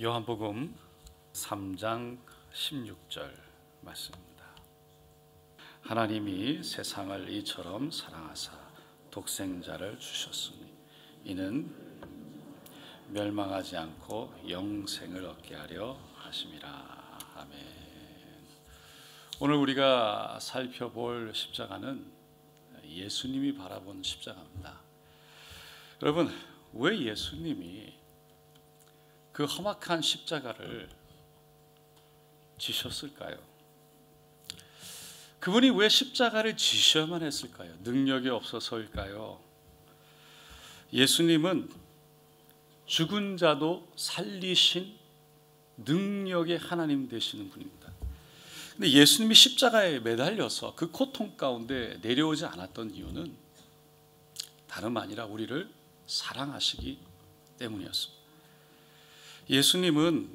요한복음 3장 16절 말씀입니다. 하나님이 세상을 이처럼 사랑하사 독생자를 주셨으니 이는 멸망하지 않고 영생을 얻게 하려 하심이라. 아멘. 오늘 우리가 살펴볼 십자가는 예수님이 바라본 십자가입니다. 여러분, 왜 예수님이 그 험악한 십자가를 지셨을까요? 그분이 왜 십자가를 지셔야만 했을까요? 능력이 없어서일까요? 예수님은 죽은 자도 살리신 능력의 하나님 되시는 분입니다. 근데 예수님이 십자가에 매달려서 그 고통 가운데 내려오지 않았던 이유는 다름 아니라 우리를 사랑하시기 때문이었습니다. 예수님은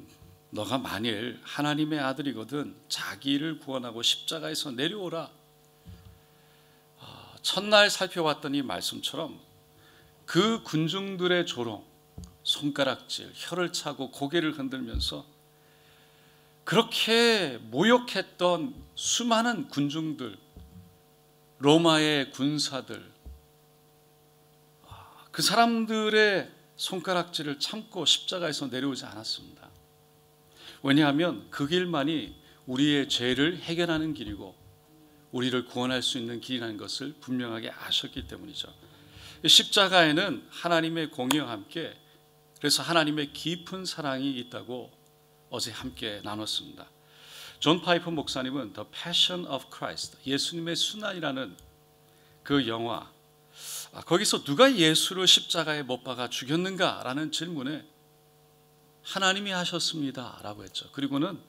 너가 만일 하나님의 아들이거든 자기를 구원하고 십자가에서 내려오라. 첫날 살펴봤더니 말씀처럼 그 군중들의 조롱, 손가락질, 혀를 차고 고개를 흔들면서 그렇게 모욕했던 수많은 군중들, 로마의 군사들, 그 사람들의 손가락질을 참고 십자가에서 내려오지 않았습니다. 왜냐하면 그 길만이 우리의 죄를 해결하는 길이고 우리를 구원할 수 있는 길이라는 것을 분명하게 아셨기 때문이죠. 십자가에는 하나님의 공의와 함께 그래서 하나님의 깊은 사랑이 있다고 어제 함께 나눴습니다. 존 파이프 목사님은 The Passion of Christ, 예수님의 순환이라는 그 영화, 거기서 누가 예수를 십자가에 못 박아 죽였는가라는 질문에 하나님이 하셨습니다 라고 했죠. 그리고는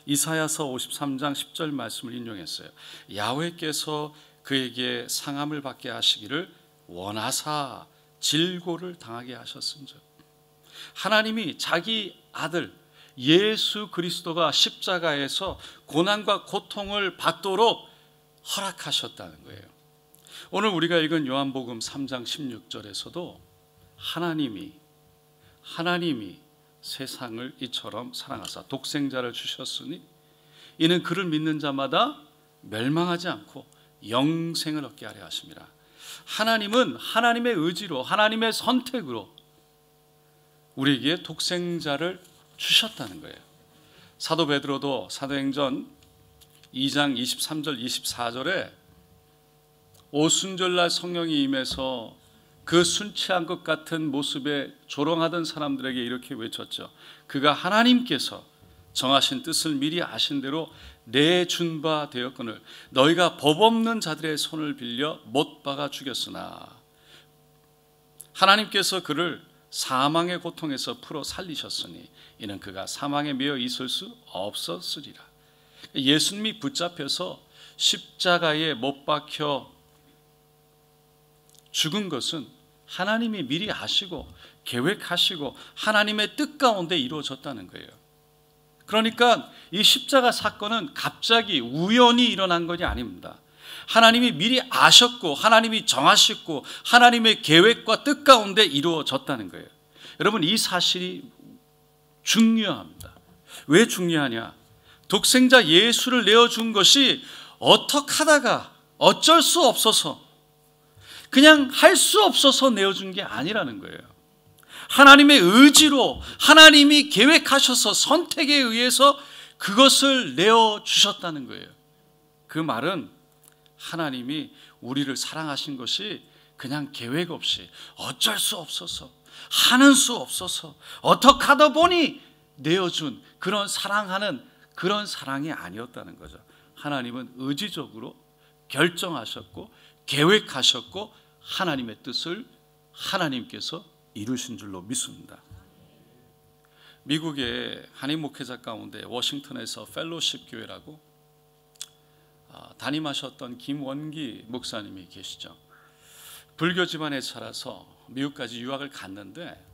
이사야서 53장 10절 말씀을 인용했어요. 야훼께서 그에게 상함을 받게 하시기를 원하사 질고를 당하게 하셨은즉, 하나님이 자기 아들 예수 그리스도가 십자가에서 고난과 고통을 받도록 허락하셨다는 거예요. 오늘 우리가 읽은 요한복음 3장 16절에서도 하나님이 세상을 이처럼 사랑하사 독생자를 주셨으니 이는 그를 믿는 자마다 멸망하지 않고 영생을 얻게 하려 하심이라. 하나님은 하나님의 의지로, 하나님의 선택으로 우리에게 독생자를 주셨다는 거예요. 사도 베드로도 사도행전 2장 23절 24절에 오순절날 성령이 임해서 그 순치한 것 같은 모습에 조롱하던 사람들에게 이렇게 외쳤죠. 그가 하나님께서 정하신 뜻을 미리 아신 대로 내준 바 되었거늘 너희가 법 없는 자들의 손을 빌려 못 박아 죽였으나 하나님께서 그를 사망의 고통에서 풀어 살리셨으니 이는 그가 사망에 매여 있을 수 없었으리라. 예수님이 붙잡혀서 십자가에 못 박혀 죽은 것은 하나님이 미리 아시고 계획하시고 하나님의 뜻 가운데 이루어졌다는 거예요. 그러니까 이 십자가 사건은 갑자기 우연히 일어난 것이 아닙니다. 하나님이 미리 아셨고 하나님이 정하셨고 하나님의 계획과 뜻 가운데 이루어졌다는 거예요. 여러분, 이 사실이 중요합니다. 왜 중요하냐? 독생자 예수를 내어준 것이 어떻게 하다가 어쩔 수 없어서 그냥 할 수 없어서 내어준 게 아니라는 거예요. 하나님의 의지로 하나님이 계획하셔서 선택에 의해서 그것을 내어주셨다는 거예요. 그 말은 하나님이 우리를 사랑하신 것이 그냥 계획 없이 어쩔 수 없어서 하는 수 없어서 어떻게 하다 보니 내어준 그런 사랑하는 그런 사랑이 아니었다는 거죠. 하나님은 의지적으로 결정하셨고 계획하셨고 하나님의 뜻을 하나님께서 이루신 줄로 믿습니다. 미국의 한인 목회자 가운데 워싱턴에서 펠로십 교회라고 담임하셨던 김원기 목사님이 계시죠. 불교 집안에 자라서 미국까지 유학을 갔는데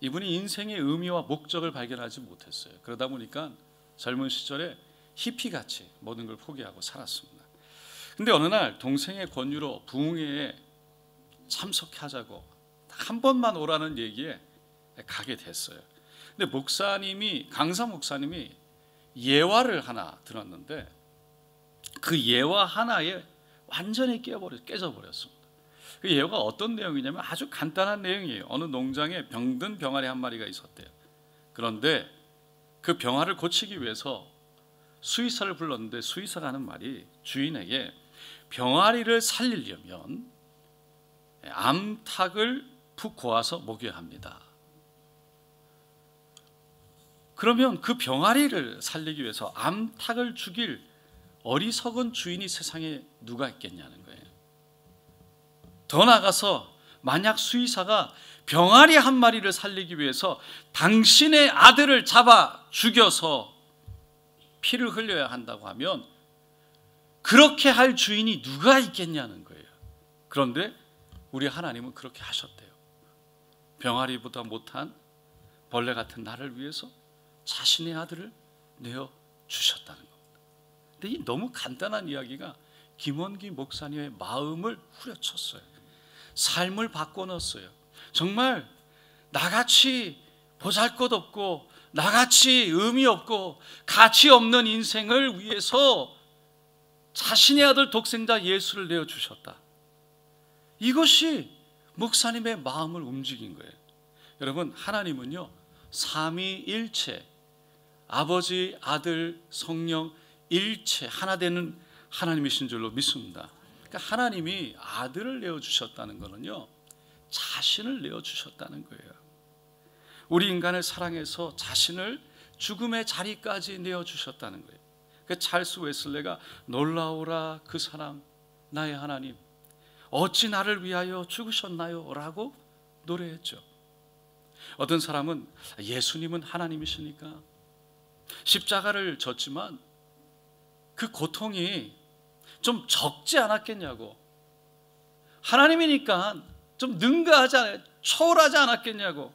이분이 인생의 의미와 목적을 발견하지 못했어요. 그러다 보니까 젊은 시절에 히피같이 모든 걸 포기하고 살았습니다. 근데 어느 날 동생의 권유로 부흥회에 참석하자고 한 번만 오라는 얘기에 가게 됐어요. 근데 강사 목사님이 예화를 하나 들었는데 그 예화 하나에 완전히 깨져버렸습니다. 그 예화가 어떤 내용이냐면 아주 간단한 내용이에요. 어느 농장에 병든 병아리 한 마리가 있었대요. 그런데 그 병아리를 고치기 위해서 수의사를 불렀는데 수의사가 하는 말이 주인에게 병아리를 살리려면 암탉을 푹 고아서 먹여야 합니다. 그러면 그 병아리를 살리기 위해서 암탉을 죽일 어리석은 주인이 세상에 누가 있겠냐는 거예요. 더 나아가서 만약 수의사가 병아리 한 마리를 살리기 위해서 당신의 아들을 잡아 죽여서 피를 흘려야 한다고 하면 그렇게 할 주인이 누가 있겠냐는 거예요. 그런데 우리 하나님은 그렇게 하셨대요. 병아리보다 못한 벌레 같은 나를 위해서 자신의 아들을 내어 주셨다는 겁니다. 근데 이 너무 간단한 이야기가 김원기 목사님의 마음을 후려쳤어요. 삶을 바꿔놓았어요. 정말 나같이 보잘것없고 나같이 의미 없고 가치 없는 인생을 위해서 자신의 아들 독생자 예수를 내어주셨다. 이것이 목사님의 마음을 움직인 거예요. 여러분, 하나님은요 삼위일체, 아버지, 아들, 성령 일체 하나 되는 하나님이신 줄로 믿습니다. 그러니까 하나님이 아들을 내어주셨다는 것은요 자신을 내어주셨다는 거예요. 우리 인간을 사랑해서 자신을 죽음의 자리까지 내어주셨다는 거예요. 그 찰스 웨슬레가 놀라오라 그 사랑 나의 하나님 어찌 나를 위하여 죽으셨나요? 라고 노래했죠. 어떤 사람은 예수님은 하나님이시니까 십자가를 졌지만 그 고통이 좀 적지 않았겠냐고, 하나님이니까 좀 초월하지 않았겠냐고.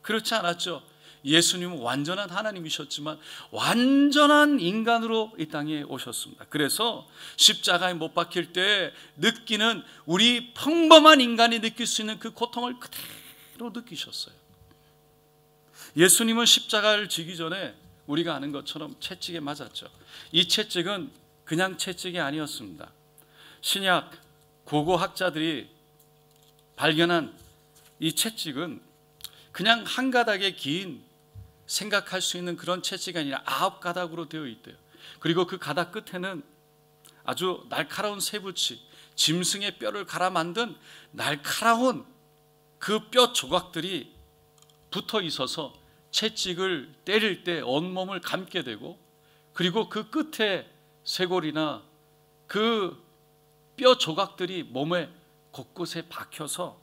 그렇지 않았죠. 예수님은 완전한 하나님이셨지만 완전한 인간으로 이 땅에 오셨습니다. 그래서 십자가에 못 박힐 때 느끼는 우리 평범한 인간이 느낄 수 있는 그 고통을 그대로 느끼셨어요. 예수님은 십자가를 지기 전에 우리가 아는 것처럼 채찍에 맞았죠. 이 채찍은 그냥 채찍이 아니었습니다. 신약 고고학자들이 발견한 이 채찍은 그냥 한 가닥의 긴 생각할 수 있는 그런 채찍이 아니라 9가닥으로 되어 있대요. 그리고 그 가닥 끝에는 아주 날카로운 쇠붙이, 짐승의 뼈를 갈아 만든 날카로운 그 뼈 조각들이 붙어 있어서 채찍을 때릴 때 온몸을 감게 되고, 그리고 그 끝에 쇄골이나 그 뼈 조각들이 몸에 곳곳에 박혀서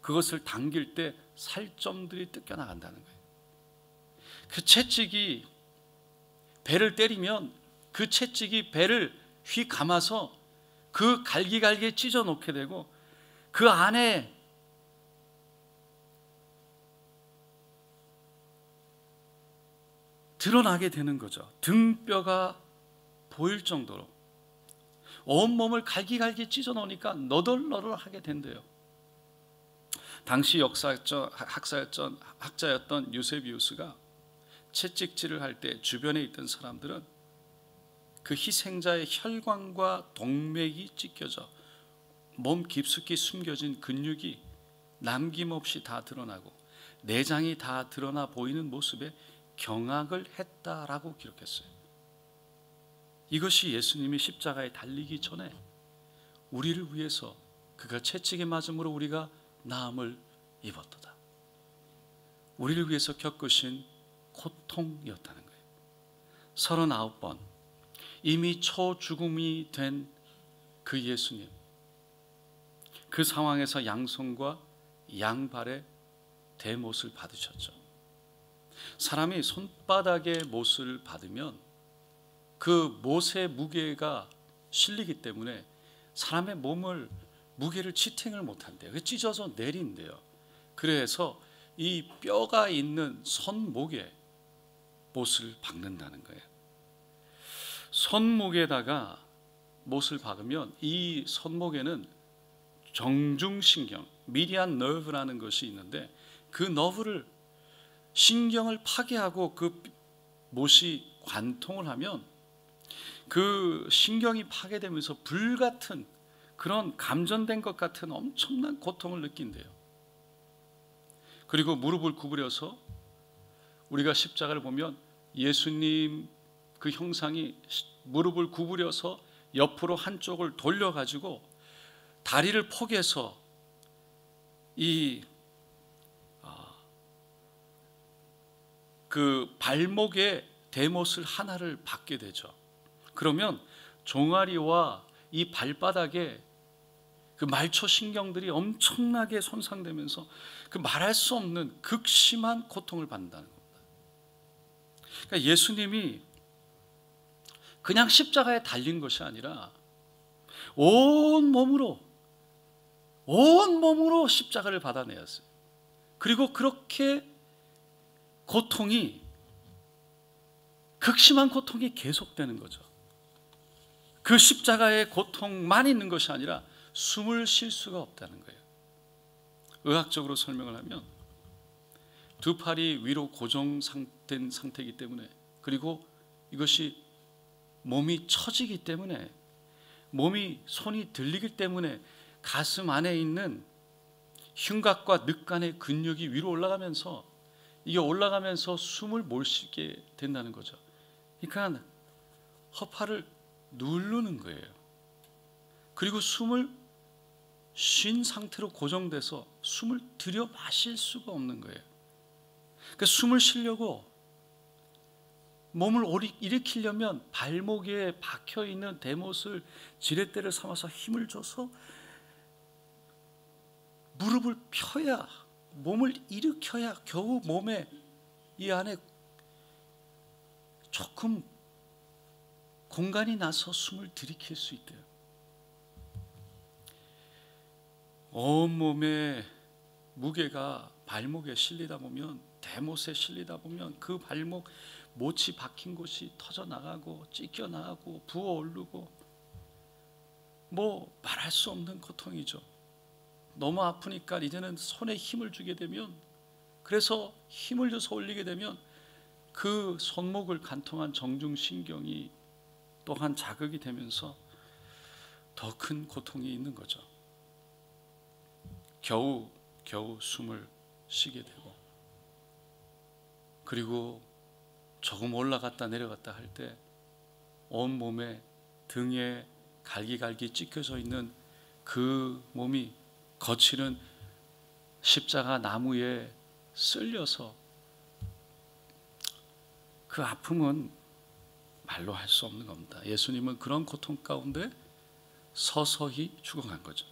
그것을 당길 때 살점들이 뜯겨나간다는 거예요. 그 채찍이 배를 때리면 그 채찍이 배를 휘 감아서 그 갈기갈기 찢어 놓게 되고 그 안에 드러나게 되는 거죠. 등뼈가 보일 정도로 온몸을 갈기갈기 찢어 놓으니까 너덜너덜하게 된대요. 당시 학자였던 유세비우스가 채찍질을 할 때 주변에 있던 사람들은 그 희생자의 혈관과 동맥이 찢겨져 몸 깊숙이 숨겨진 근육이 남김없이 다 드러나고 내장이 다 드러나 보이는 모습에 경악을 했다라고 기록했어요. 이것이 예수님이 십자가에 달리기 전에 우리를 위해서 그가 채찍에 맞음으로 우리가 나음을 입었도다. 우리를 위해서 겪으신 고통이었다는 거예요. 39번 이미 초죽음이 된 그 예수님, 그 상황에서 양손과 양발에 대못을 받으셨죠. 사람이 손바닥에 못을 받으면 그 못의 무게가 실리기 때문에 사람의 몸을 무게를 지탱을 못한대요. 찢어서 내린대요. 그래서 이 뼈가 있는 손목에 못을 박는다는 거예요. 손목에다가 못을 박으면 이 손목에는 정중신경, 미디안 너브라는 것이 있는데 그 너브를 신경을 파괴하고 그 못이 관통을 하면 그 신경이 파괴되면서 불같은 그런 감전된 것 같은 엄청난 고통을 느낀대요. 그리고 무릎을 구부려서 우리가 십자가를 보면 예수님 그 형상이 무릎을 구부려서 옆으로 한쪽을 돌려가지고 다리를 포개서 그 발목에 대못을 하나를 받게 되죠. 그러면 종아리와 이 발바닥에 그 말초 신경들이 엄청나게 손상되면서 그 말할 수 없는 극심한 고통을 받는다는 겁니다. 그러니까 예수님이 그냥 십자가에 달린 것이 아니라 온 몸으로 십자가를 받아내었어요. 그리고 그렇게 극심한 고통이 계속되는 거죠. 그 십자가의 고통만 있는 것이 아니라 숨을 쉴 수가 없다는 거예요. 의학적으로 설명을 하면 두 팔이 위로 고정된 상태이기 때문에, 그리고 이것이 몸이 처지기 때문에, 손이 들리기 때문에 가슴 안에 있는 흉곽과 늑간의 근육이 위로 올라가면서 숨을 못 쉬게 된다는 거죠. 그러니까 허파를 누르는 거예요. 그리고 숨을 쉰 상태로 고정돼서 숨을 들여 마실 수가 없는 거예요. 그러니까 숨을 쉬려고 몸을 일으키려면 발목에 박혀있는 대못을 지렛대를 삼아서 힘을 줘서 무릎을 펴야, 몸을 일으켜야 겨우 몸에 이 안에 조금 공간이 나서 숨을 들이킬 수 있대요. 온몸의 무게가 발목에 실리다 보면, 대못에 실리다 보면 그 발목 못이 박힌 곳이 터져 나가고 찢겨 나가고 부어 오르고 말할 수 없는 고통이죠. 너무 아프니까 이제는 손에 힘을 주게 되면, 그래서 힘을 줘서 올리게 되면 그 손목을 관통한 정중신경이 또한 자극이 되면서 더 큰 고통이 있는 거죠. 겨우 숨을 쉬게 되고, 그리고 조금 올라갔다 내려갔다 할 때 온몸에 등에 갈기갈기 찢겨져 있는 그 몸이 거칠은 십자가 나무에 쓸려서 그 아픔은 말로 할 수 없는 겁니다. 예수님은 그런 고통 가운데 서서히 죽어간 거죠.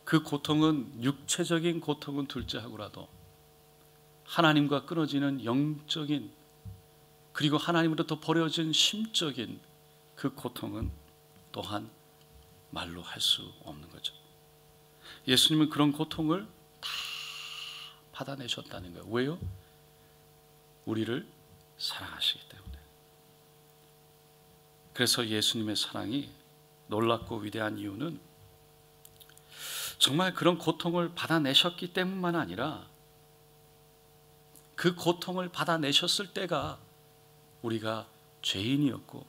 그 고통은, 육체적인 고통은 둘째하고라도 하나님과 끊어지는 영적인, 그리고 하나님으로부터 버려진 심적인 그 고통은 또한 말로 할 수 없는 거죠. 예수님은 그런 고통을 다 받아내셨다는 거예요. 왜요? 우리를 사랑하시기 때문에. 그래서 예수님의 사랑이 놀랍고 위대한 이유는 정말 그런 고통을 받아내셨기 때문만 아니라, 그 고통을 받아내셨을 때가 우리가 죄인이었고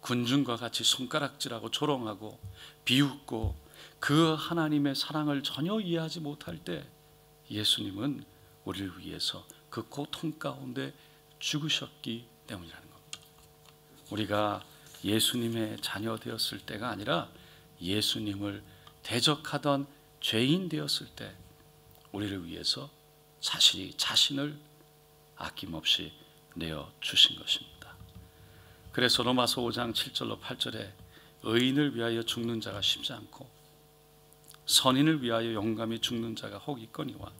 군중과 같이 손가락질하고 조롱하고 비웃고 그 하나님의 사랑을 전혀 이해하지 못할 때 예수님은 우리를 위해서 그 고통 가운데 죽으셨기 때문이라는 겁니다. 우리가 예수님의 자녀 되었을 때가 아니라 예수님을 대적하던 죄인 되었을 때 우리를 위해서 자신을 아낌없이 내어주신 것입니다. 그래서 로마서 5장 7절로 8절에 의인을 위하여 죽는 자가 쉽지 않고 선인을 위하여 용감히 죽는 자가 혹 있거니와,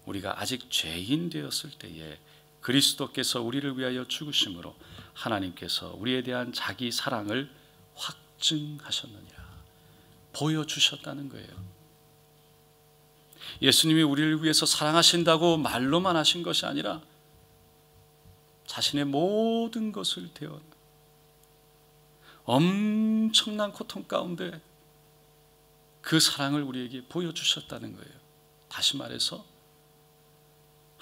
우리가 아직 죄인 되었을 때에 그리스도께서 우리를 위하여 죽으심으로 하나님께서 우리에 대한 자기 사랑을 확증하셨느니라, 보여주셨다는 거예요. 예수님이 우리를 위해서 사랑하신다고 말로만 하신 것이 아니라 자신의 모든 것을 대어 엄청난 고통 가운데 그 사랑을 우리에게 보여주셨다는 거예요. 다시 말해서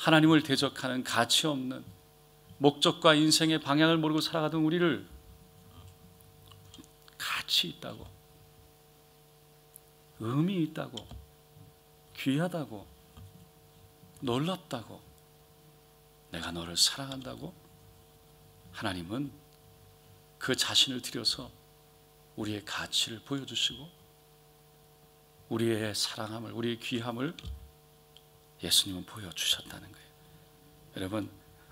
하나님을 대적하는 가치 없는 목적과 인생의 방향을 모르고 살아가던 우리를 가치 있다고, 의미 있다고, 귀하다고, 놀랍다고, 내가 너를 사랑한다고 하나님은 그 자신을 들여서 우리의 가치를 보여주시고 우리의 사랑함을, 우리의 귀함을 예수님은 보여주셨다는 거예요. 여러분,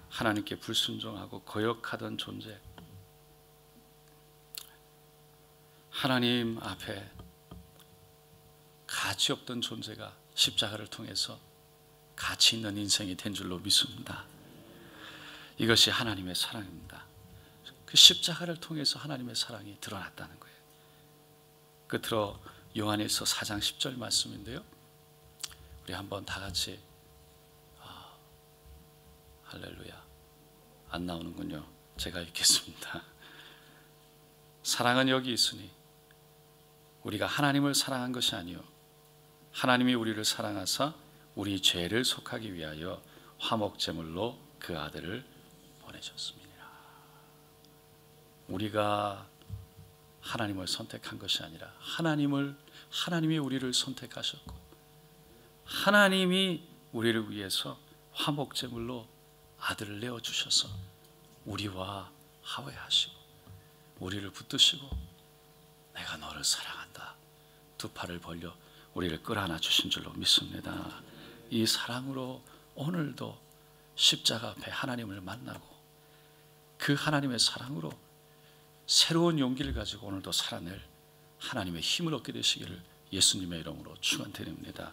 하나님께 불순종하고 거역하던 존재, 하나님 앞에 가치 없던 존재가 십자가를 통해서 가치 있는 인생이 된 줄로 믿습니다. 이것이 하나님의 사랑입니다. 그 십자가를 통해서 하나님의 사랑이 드러났다는 거예요. 끝으로 요한일서 4장 10절 말씀인데요, 우리 한번 다 같이 할렐루야, 안 나오는군요. 제가 읽겠습니다. 사랑은 여기 있으니 우리가 하나님을 사랑한 것이 아니요 하나님이 우리를 사랑하사 우리 죄를 속하기 위하여 화목제물로 그 아들을 보내셨습니다. 우리가 하나님을 선택한 것이 아니라 하나님이 우리를 선택하셨고 하나님이 우리를 위해서 화목제물로 아들을 내어주셔서 우리와 화해하시고 우리를 붙드시고 내가 너를 사랑한다 두 팔을 벌려 우리를 끌어안아 주신 줄로 믿습니다. 이 사랑으로 오늘도 십자가 앞에 하나님을 만나고 그 하나님의 사랑으로 새로운 용기를 가지고 오늘도 살아낼 하나님의 힘을 얻게 되시기를 예수님의 이름으로 축원드립니다.